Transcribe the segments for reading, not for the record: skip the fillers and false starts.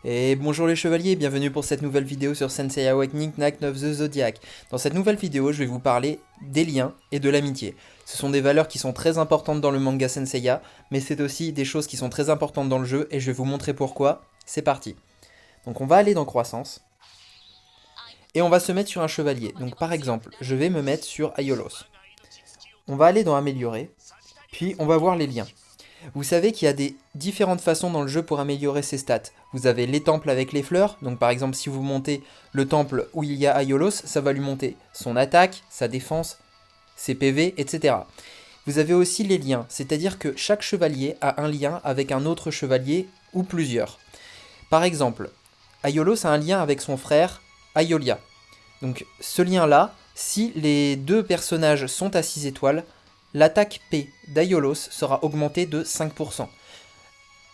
Et bonjour les chevaliers, bienvenue pour cette nouvelle vidéo sur Sensei Awakening Knight of the Zodiac. Dans cette nouvelle vidéo, je vais vous parler des liens et de l'amitié. Ce sont des valeurs qui sont très importantes dans le manga Senseiya, mais c'est aussi des choses qui sont très importantes dans le jeu et je vais vous montrer pourquoi. C'est parti. Donc on va aller dans croissance et on va se mettre sur un chevalier. Donc par exemple, je vais me mettre sur Aiolos. On va aller dans améliorer, puis on va voir les liens. Vous savez qu'il y a des différentes façons dans le jeu pour améliorer ses stats. Vous avez les temples avec les fleurs, donc par exemple si vous montez le temple où il y a Aiolos, ça va lui monter son attaque, sa défense, ses PV, etc. Vous avez aussi les liens, c'est-à-dire que chaque chevalier a un lien avec un autre chevalier ou plusieurs. Par exemple, Aiolos a un lien avec son frère Aiolia. Donc ce lien-là, si les deux personnages sont à 6 étoiles, l'attaque P d'Aiolos sera augmentée de 5%.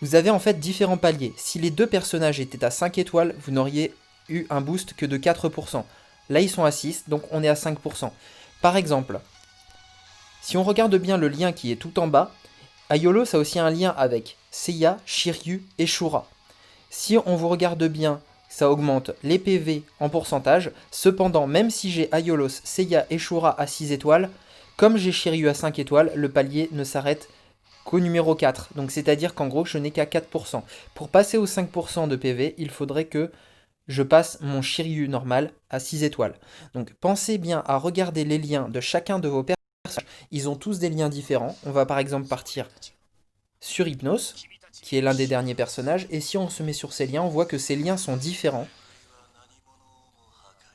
Vous avez en fait différents paliers. Si les deux personnages étaient à 5 étoiles, vous n'auriez eu un boost que de 4%. Là, ils sont à 6, donc on est à 5%. Par exemple, si on regarde bien le lien qui est tout en bas, Aiolos a aussi un lien avec Seiya, Shiryu et Shura. Si on vous regarde bien, ça augmente les PV en pourcentage. Cependant, même si j'ai Aiolos, Seiya et Shura à 6 étoiles, comme j'ai Shiryu à 5 étoiles, le palier ne s'arrête qu'au numéro 4. Donc c'est-à-dire qu'en gros, je n'ai qu'à 4%. Pour passer aux 5% de PV, il faudrait que je passe mon Shiryu normal à 6 étoiles. Donc pensez bien à regarder les liens de chacun de vos personnages. Ils ont tous des liens différents. On va par exemple partir sur Hypnos, qui est l'un des derniers personnages. Et si on se met sur ces liens, on voit que ces liens sont différents.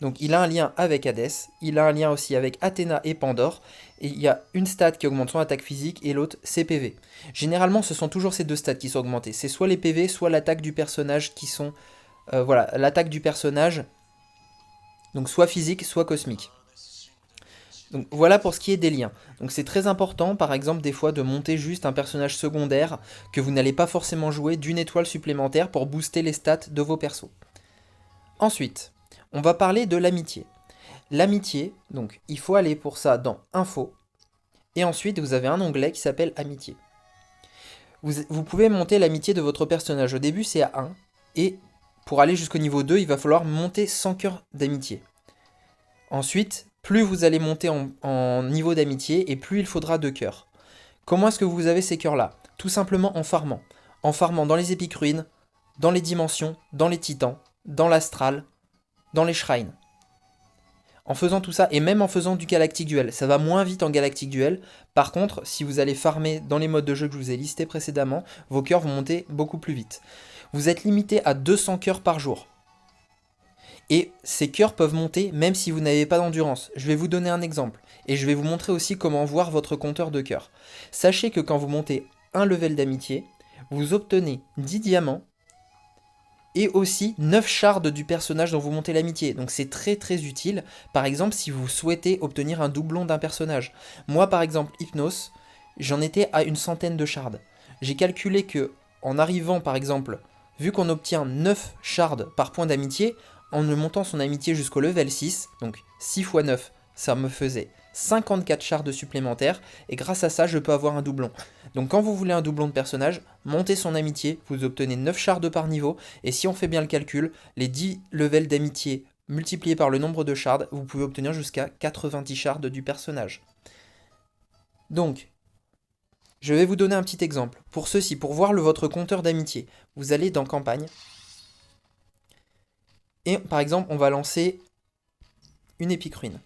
Donc il a un lien avec Hadès, il a un lien aussi avec Athéna et Pandore, et il y a une stat qui augmente son attaque physique et l'autre ses PV. Généralement ce sont toujours ces deux stats qui sont augmentés, c'est soit les PV, soit l'attaque du personnage qui sont... voilà, l'attaque du personnage, donc soit physique, soit cosmique. Donc voilà pour ce qui est des liens. Donc c'est très important par exemple des fois de monter juste un personnage secondaire que vous n'allez pas forcément jouer d'une étoile supplémentaire pour booster les stats de vos persos. Ensuite, on va parler de l'amitié. L'amitié, donc il faut aller pour ça dans Info, et ensuite vous avez un onglet qui s'appelle Amitié. Vous pouvez monter l'amitié de votre personnage. Au début c'est à 1, et pour aller jusqu'au niveau 2, il va falloir monter 100 cœurs d'amitié. Ensuite, plus vous allez monter en niveau d'amitié, et plus il faudra de cœurs. Comment est-ce que vous avez ces cœurs-là? Tout simplement en farmant. En farmant dans les épiques ruines, dans les dimensions, dans les titans, dans l'astral, dans les shrines. En faisant tout ça, et même en faisant du Galactic Duel, ça va moins vite en Galactic Duel. Par contre, si vous allez farmer dans les modes de jeu que je vous ai listés précédemment, vos cœurs vont monter beaucoup plus vite. Vous êtes limité à 200 cœurs par jour. Et ces cœurs peuvent monter même si vous n'avez pas d'endurance. Je vais vous donner un exemple, et je vais vous montrer aussi comment voir votre compteur de cœurs. Sachez que quand vous montez un level d'amitié, vous obtenez 10 diamants, et aussi 9 shards du personnage dont vous montez l'amitié. Donc c'est très très utile, par exemple si vous souhaitez obtenir un doublon d'un personnage. Moi par exemple Hypnos, j'en étais à une centaine de shards. J'ai calculé que en arrivant par exemple, vu qu'on obtient 9 shards par point d'amitié, en ne montant son amitié jusqu'au level 6, donc 6 x 9, ça me faisait 54 shards supplémentaires, et grâce à ça je peux avoir un doublon. Donc quand vous voulez un doublon de personnage, montez son amitié, vous obtenez 9 shards par niveau, et si on fait bien le calcul, les 10 levels d'amitié multipliés par le nombre de shards, vous pouvez obtenir jusqu'à 90 shards du personnage. Donc, je vais vous donner un petit exemple. Pour ceci, pour voir votre compteur d'amitié, vous allez dans campagne, et par exemple on va lancer une épique ruine.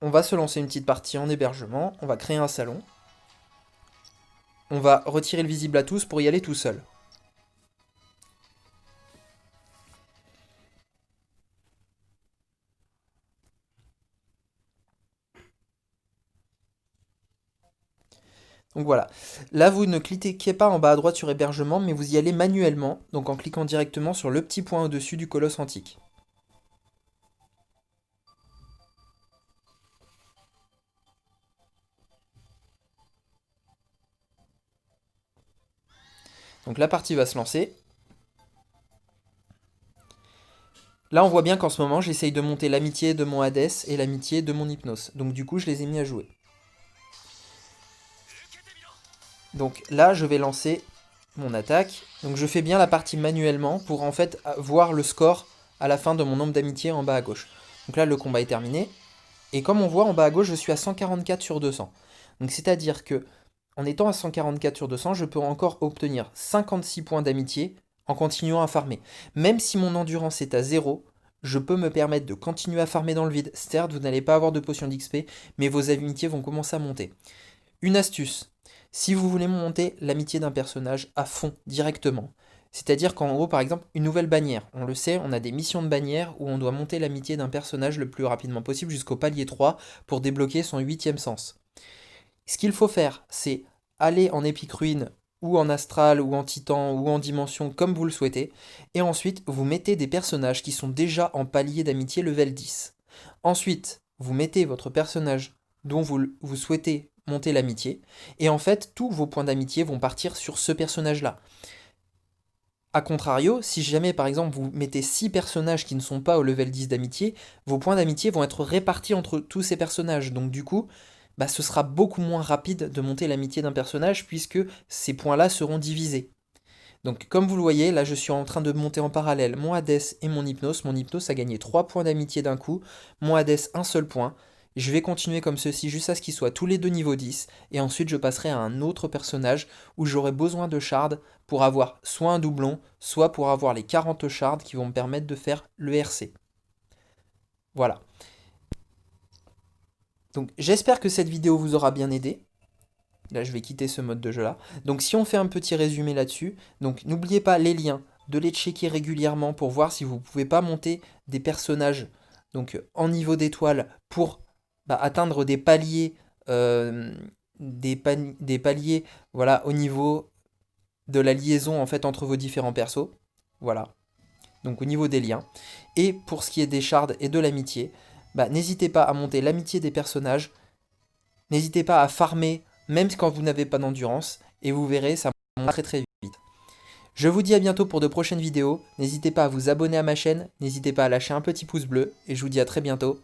On va se lancer une petite partie en hébergement, on va créer un salon. On va retirer le visible à tous pour y aller tout seul. Donc voilà. Là, vous ne cliquez pas en bas à droite sur hébergement, mais vous y allez manuellement, donc en cliquant directement sur le petit point au-dessus du colosse antique. Donc la partie va se lancer. Là, on voit bien qu'en ce moment, j'essaye de monter l'amitié de mon Hadès et l'amitié de mon Hypnos. Donc du coup, je les ai mis à jouer. Donc là, je vais lancer mon attaque. Donc je fais bien la partie manuellement pour en fait voir le score à la fin de mon nombre d'amitié en bas à gauche. Donc là le combat est terminé. Et comme on voit en bas à gauche, je suis à 144 sur 200. Donc c'est-à-dire que en étant à 144 sur 200, je peux encore obtenir 56 points d'amitié en continuant à farmer. Même si mon endurance est à 0, je peux me permettre de continuer à farmer dans le vide. Certes, vous n'allez pas avoir de potion d'XP, mais vos amitiés vont commencer à monter. Une astuce, si vous voulez monter l'amitié d'un personnage à fond, directement, c'est-à-dire qu'en gros, par exemple, une nouvelle bannière, on le sait, on a des missions de bannière où on doit monter l'amitié d'un personnage le plus rapidement possible jusqu'au palier 3 pour débloquer son 8e sens. Ce qu'il faut faire, c'est aller en épique ruine ou en astral ou en titan ou en dimension comme vous le souhaitez, et ensuite vous mettez des personnages qui sont déjà en palier d'amitié level 10. Ensuite, vous mettez votre personnage dont vous souhaitez monter l'amitié, et en fait, tous vos points d'amitié vont partir sur ce personnage-là. A contrario, si jamais par exemple vous mettez 6 personnages qui ne sont pas au level 10 d'amitié, vos points d'amitié vont être répartis entre tous ces personnages. Donc du coup, ce sera beaucoup moins rapide de monter l'amitié d'un personnage puisque ces points-là seront divisés. Donc comme vous le voyez, là je suis en train de monter en parallèle mon Hadès et mon Hypnos. Mon Hypnos a gagné 3 points d'amitié d'un coup, mon Hadès un seul point. Je vais continuer comme ceci jusqu'à ce qu'ils soient tous les deux niveau 10, et ensuite je passerai à un autre personnage où j'aurai besoin de shards pour avoir soit un doublon, soit pour avoir les 40 shards qui vont me permettre de faire le RC. Voilà. Donc j'espère que cette vidéo vous aura bien aidé. Là je vais quitter ce mode de jeu là. Donc si on fait un petit résumé là-dessus, donc n'oubliez pas les liens, de les checker régulièrement pour voir si vous ne pouvez pas monter des personnages donc en niveau d'étoile pour atteindre des paliers, des paliers voilà, au niveau de la liaison en fait entre vos différents persos. Voilà. Donc au niveau des liens. Et pour ce qui est des shards et de l'amitié, n'hésitez pas à monter l'amitié des personnages. N'hésitez pas à farmer même quand vous n'avez pas d'endurance. Et vous verrez, ça monte très très vite. Je vous dis à bientôt pour de prochaines vidéos. N'hésitez pas à vous abonner à ma chaîne. N'hésitez pas à lâcher un petit pouce bleu. Et je vous dis à très bientôt.